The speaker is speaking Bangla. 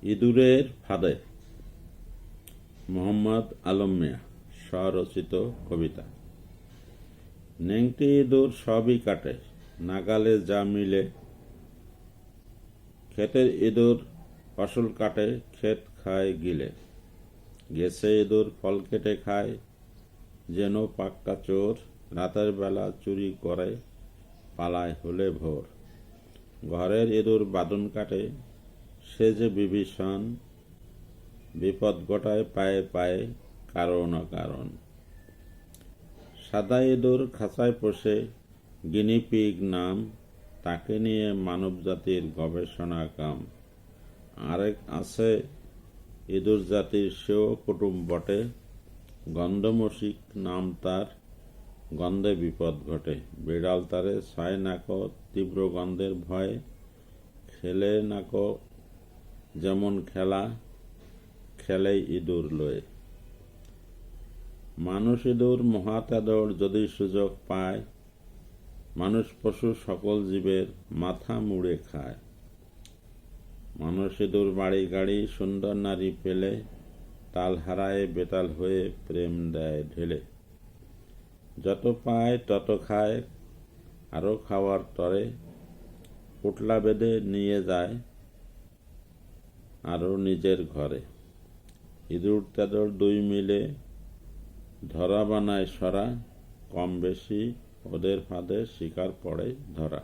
ইঁদুরের ফাঁদে মোহাম্মদ আলম মিয়া স্বরচিত কবিতা। নেংটি ইঁদুর সবই কাটে, নাগালে যা মিলে। ক্ষেতের ইঁদুর ফসল কাটে, ক্ষেত খায় গিলে। গেছে ইঁদুর ফল কেটে খায়, যেন পাক্কা চোর। রাতের বেলা চুরি করে, পালায় হলে ভোর। ঘরের ইঁদুর বাদন কাটে, সে যে বিভীষণ। বিপদ ঘটায় পায়ে পায়ে, কারণ অকারণ। সাদা ইঁদুর খাঁচায় পোষে, গিনিপিগ নাম। তাকে নিয়ে মানবজাতির গবেষণা কাম। আরেক আছে ইঁদুর জাতির, সেও কুটুম বটে। গন্ধমশিক নাম তার, গন্ধে বিপদ ঘটে। বিড়াল তারে ছয় নাক, তীব্র গন্ধের ভয়ে। খেলে নাক যেমন খেলা, খেলে ইঁদুর লয়ে। মানুষ ইঁদুর মহাতেদর যদি সুযোগ পায়, মানুষ পশু সকল জীবের মাথা মুড়ে খায়। মানুষ ইঁদুর বাড়ি গাড়ি, সুন্দর নারী পেলে। তাল হারায় বেতাল হয়ে, প্রেম দেয় ঢেলে। যত পায় তত খায়, আরো খাওয়ার তরে। পুটলা বেঁধে নিয়ে যায়, আরো নিজের ঘরে। ইঁদুর তেদর দুই মিলে, ধরা বানায় সরা। কম বেশি ওদের ফাঁদে শিকার পড়ে ধরা।